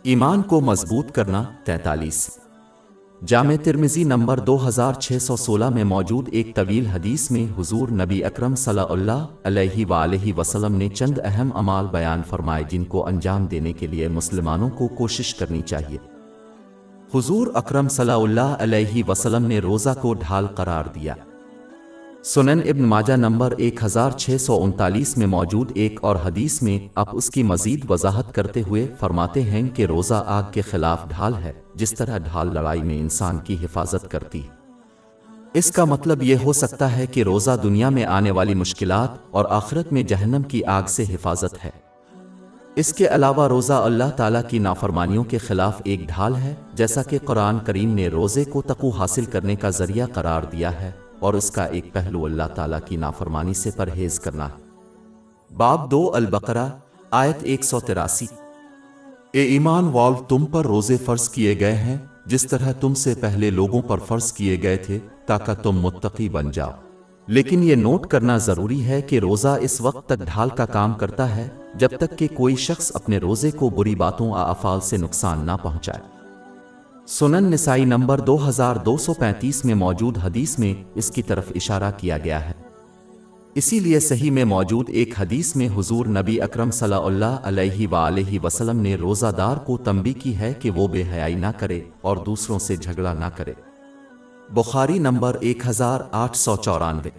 ایمان کو مضبوط کرنا 43۔ جامع ترمذی نمبر 2616 میں موجود ایک طویل حدیث میں حضور نبی اکرم صلی اللہ علیہ وآلہ وسلم نے چند اہم اعمال بیان فرمائے جن کو انجام دینے کے لیے مسلمانوں کو کوشش کرنی چاہیے۔ حضور اکرم صلی اللہ علیہ وسلم نے روزہ کو ڈھال قرار دیا۔ سنن ابن ماجہ نمبر 1639 میں موجود ایک اور حدیث میں آپ اس کی مزید وضاحت کرتے ہوئے فرماتے ہیں کہ روزہ آگ کے خلاف ڈھال ہے، جس طرح ڈھال لڑائی میں انسان کی حفاظت کرتی ہے۔ اس کا مطلب یہ ہو سکتا ہے کہ روزہ دنیا میں آنے والی مشکلات اور آخرت میں جہنم کی آگ سے حفاظت ہے۔ اس کے علاوہ روزہ اللہ تعالیٰ کی نافرمانیوں کے خلاف ایک ڈھال ہے، جیسا کہ قرآن کریم نے روزے کو تقوی حاصل کرنے کا ذریعہ قرار دیا ہے، اور اس کا ایک پہلو اللہ تعالیٰ کی نافرمانی سے پرہیز کرنا ہے۔ باب 2 البقرہ آیت 183۔ اے ایمان والو، تم پر روزے فرض کیے گئے ہیں جس طرح تم سے پہلے لوگوں پر فرض کیے گئے تھے تاکہ تم متقی بن جاؤ۔ لیکن یہ نوٹ کرنا ضروری ہے کہ روزہ اس وقت تک ڈھال کا کام کرتا ہے جب تک کہ کوئی شخص اپنے روزے کو بری باتوں یا افعال سے نقصان نہ پہنچائے۔ سنن نسائی نمبر 2235 میں موجود حدیث میں اس کی طرف اشارہ کیا گیا ہے۔ اسی لیے صحیح میں موجود ایک حدیث میں حضور نبی اکرم صلی اللہ علیہ وآلہ وسلم نے روزہ دار کو تنبیہ کی ہے کہ وہ بے حیائی نہ کرے اور دوسروں سے جھگڑا نہ کرے۔ بخاری نمبر 1894۔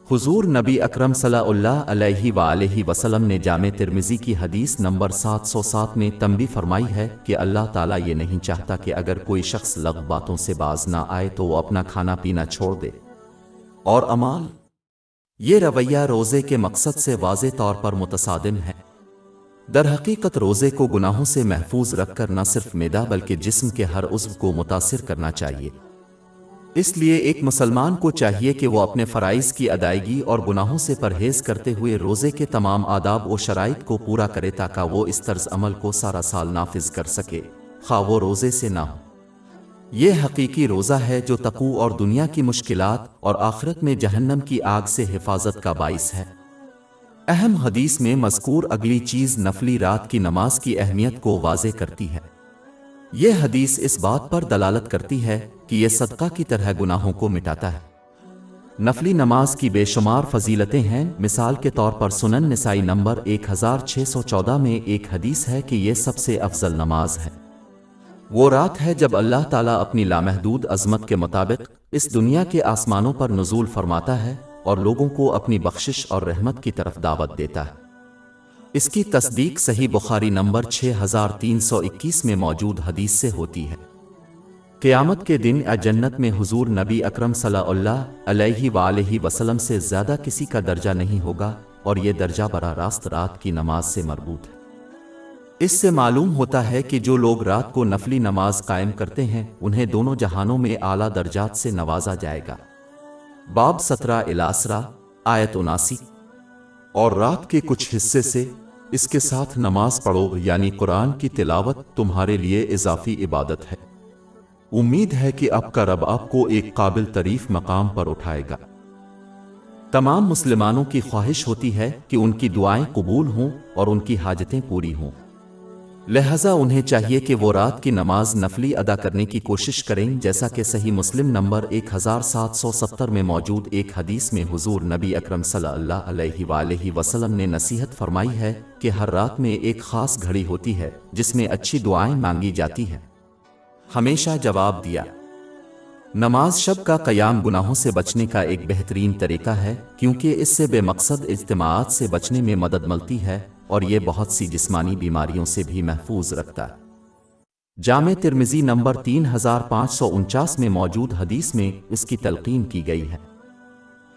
حضور نبی اکرم صلی اللہ علیہ وآلہ وسلم نے جامع ترمذی کی حدیث نمبر 707 میں تنبیہ فرمائی ہے کہ اللہ تعالیٰ یہ نہیں چاہتا کہ اگر کوئی شخص لغو باتوں سے باز نہ آئے تو وہ اپنا کھانا پینا چھوڑ دے اور عمال۔ یہ رویہ روزے کے مقصد سے واضح طور پر متصادم ہے۔ در حقیقت روزے کو گناہوں سے محفوظ رکھ کر نہ صرف معدہ بلکہ جسم کے ہر عضو کو متاثر کرنا چاہیے۔ اس لیے ایک مسلمان کو چاہیے کہ وہ اپنے فرائض کی ادائیگی اور گناہوں سے پرہیز کرتے ہوئے روزے کے تمام آداب و شرائط کو پورا کرے تاکہ وہ اس طرز عمل کو سارا سال نافذ کر سکے، خواہ وہ روزے سے نہ ہو۔ یہ حقیقی روزہ ہے جو تقوی اور دنیا کی مشکلات اور آخرت میں جہنم کی آگ سے حفاظت کا باعث ہے۔ اہم حدیث میں مذکور اگلی چیز نفلی رات کی نماز کی اہمیت کو واضح کرتی ہے۔ یہ حدیث اس بات پر دلالت کرتی ہے کہ یہ صدقہ کی طرح گناہوں کو مٹاتا ہے۔ نفلی نماز کی بے شمار فضیلتیں ہیں۔ مثال کے طور پر سنن نسائی نمبر 1614 میں ایک حدیث ہے کہ یہ سب سے افضل نماز ہے۔ وہ رات ہے جب اللہ تعالیٰ اپنی لامحدود عظمت کے مطابق اس دنیا کے آسمانوں پر نزول فرماتا ہے اور لوگوں کو اپنی بخشش اور رحمت کی طرف دعوت دیتا ہے۔ اس کی تصدیق صحیح بخاری نمبر 6321 میں موجود حدیث سے ہوتی ہے۔ قیامت کے دن جنت میں حضور نبی اکرم صلی اللہ علیہ وآلہ وسلم سے زیادہ کسی کا درجہ نہیں ہوگا، اور یہ درجہ براہ راست رات کی نماز سے مربوط ہے۔ اس سے معلوم ہوتا ہے کہ جو لوگ رات کو نفلی نماز قائم کرتے ہیں انہیں دونوں جہانوں میں اعلیٰ درجات سے نوازا جائے گا۔ باب 17 الاسرا آیت 79۔ اور رات کے کچھ حصے سے اس کے ساتھ نماز پڑھو، یعنی قرآن کی تلاوت تمہارے لیے اضافی عبادت ہے۔ امید ہے کہ آپ کا رب آپ کو ایک قابل تعریف مقام پر اٹھائے گا۔ تمام مسلمانوں کی خواہش ہوتی ہے کہ ان کی دعائیں قبول ہوں اور ان کی حاجتیں پوری ہوں، لہذا انہیں چاہیے کہ وہ رات کی نماز نفلی ادا کرنے کی کوشش کریں، جیسا کہ صحیح مسلم نمبر 1770 میں موجود ایک حدیث میں حضور نبی اکرم صلی اللہ علیہ وآلہ وسلم نے نصیحت فرمائی ہے کہ ہر رات میں ایک خاص گھڑی ہوتی ہے جس میں اچھی دعائیں مانگی جاتی ہیں۔ ہمیشہ جواب دیا۔ نماز شب کا قیام گناہوں سے بچنے کا ایک بہترین طریقہ ہے، کیونکہ اس سے بے مقصد اجتماعات سے بچنے میں مدد ملتی ہے اور یہ بہت سی جسمانی بیماریوں سے بھی محفوظ رکھتا ہے۔ جامع ترمذی نمبر 3549 میں موجود حدیث میں اس کی تلقین کی گئی ہے۔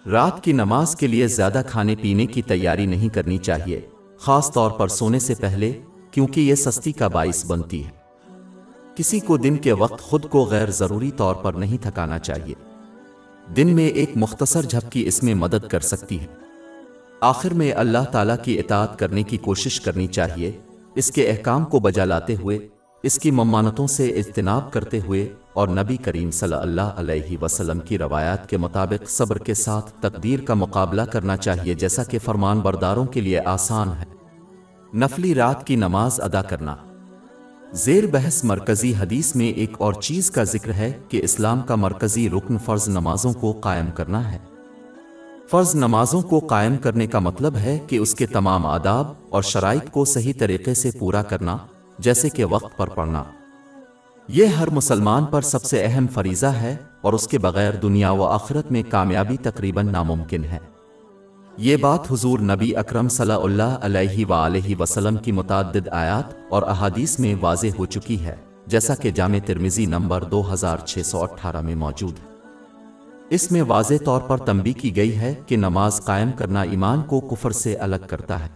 رات کی نماز کے لیے زیادہ کھانے پینے کی تیاری نہیں کرنی چاہیے، خاص طور پر سونے سے پہلے، کیونکہ یہ سستی کا باعث بنتی ہے۔ کسی کو دن کے وقت خود کو غیر ضروری طور پر نہیں تھکانا چاہیے۔ دن میں ایک مختصر جھپکی اس میں مدد کر سکتی ہے۔ آخر میں اللہ تعالیٰ کی اطاعت کرنے کی کوشش کرنی چاہیے، اس کے احکام کو بجا لاتے ہوئے، اس کی ممانعتوں سے اجتناب کرتے ہوئے، اور نبی کریم صلی اللہ علیہ وسلم کی روایات کے مطابق صبر کے ساتھ تقدیر کا مقابلہ کرنا چاہیے، جیسا کہ فرمان برداروں کے لیے آسان ہے۔ نفلی رات کی نماز ادا کرنا زیر بحث مرکزی حدیث میں ایک اور چیز کا ذکر ہے کہ اسلام کا مرکزی رکن فرض نمازوں کو قائم کرنا ہے۔ فرض نمازوں کو قائم کرنے کا مطلب ہے کہ اس کے تمام آداب اور شرائط کو صحیح طریقے سے پورا کرنا، جیسے کہ وقت پر پڑھنا۔ یہ ہر مسلمان پر سب سے اہم فریضہ ہے اور اس کے بغیر دنیا و آخرت میں کامیابی تقریباً ناممکن ہے۔ یہ بات حضور نبی اکرم صلی اللہ علیہ وآلہ وسلم کی متعدد آیات اور احادیث میں واضح ہو چکی ہے، جیسا کہ جامع ترمذی نمبر 2618 میں موجود ہے۔ اس میں واضح طور پر تنبیہ کی گئی ہے کہ نماز قائم کرنا ایمان کو کفر سے الگ کرتا ہے۔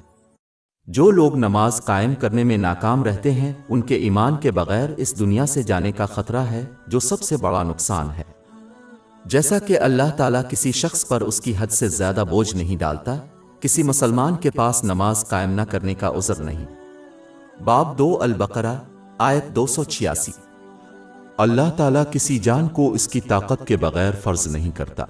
جو لوگ نماز قائم کرنے میں ناکام رہتے ہیں، ان کے ایمان کے بغیر اس دنیا سے جانے کا خطرہ ہے، جو سب سے بڑا نقصان ہے۔ جیسا کہ اللہ تعالیٰ کسی شخص پر اس کی حد سے زیادہ بوجھ نہیں ڈالتا، کسی مسلمان کے پاس نماز قائم نہ کرنے کا عذر نہیں۔ باب 2 البقرہ آیت 286۔ اللہ تعالیٰ کسی جان کو اس کی طاقت کے بغیر فرض نہیں کرتا۔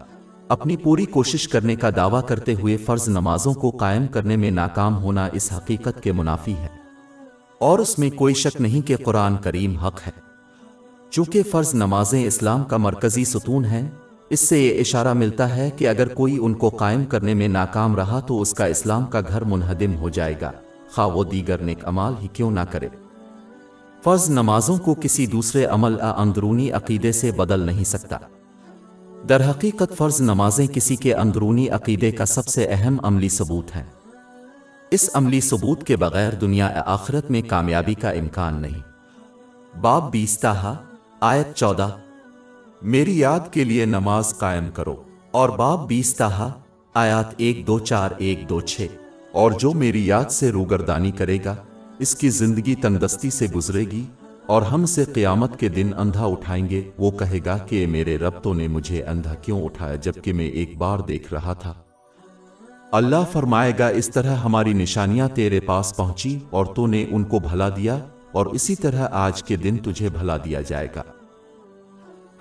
اپنی پوری کوشش کرنے کا دعویٰ کرتے ہوئے فرض نمازوں کو قائم کرنے میں ناکام ہونا اس حقیقت کے منافی ہے، اور اس میں کوئی شک نہیں کہ قرآن کریم حق ہے۔ چونکہ فرض نمازیں اسلام کا مرکزی ستون ہیں، اس سے یہ اشارہ ملتا ہے کہ اگر کوئی ان کو قائم کرنے میں ناکام رہا تو اس کا اسلام کا گھر منہدم ہو جائے گا، خواہ وہ دیگر نیک اعمال ہی کیوں نہ کرے۔ فرض نمازوں کو کسی دوسرے عمل یا اندرونی عقیدے سے بدل نہیں سکتا۔ در حقیقت فرض نمازیں کسی کے اندرونی عقیدے کا سب سے اہم عملی ثبوت ہیں۔ اس عملی ثبوت کے بغیر دنیا و آخرت میں کامیابی کا امکان نہیں۔ باب 20 آیت 14۔ میری یاد کے لیے نماز قائم کرو۔ اور باب 20 آیات 1-2-4-1-2-6۔ اور جو میری یاد سے روگردانی کرے گا، اس کی زندگی تندرستی سے گزرے گی، اور ہم سے قیامت کے دن اندھا اٹھائیں گے۔ وہ کہے گا کہ میرے رب تو نے مجھے اندھا کیوں اٹھایا جبکہ میں ایک بار دیکھ رہا تھا؟ اللہ فرمائے گا اس طرح ہماری نشانیاں تیرے پاس پہنچی اور تو نے ان کو بھلا دیا، اور اسی طرح آج کے دن تجھے بھلا دیا جائے گا۔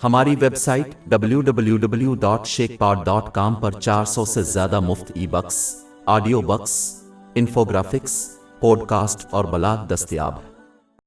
ہماری ویب سائٹ www.sheikhpod.com پر 400 سے زیادہ مفت e books, audio books, infographics, podcast اور بلاگ دستیاب ہے۔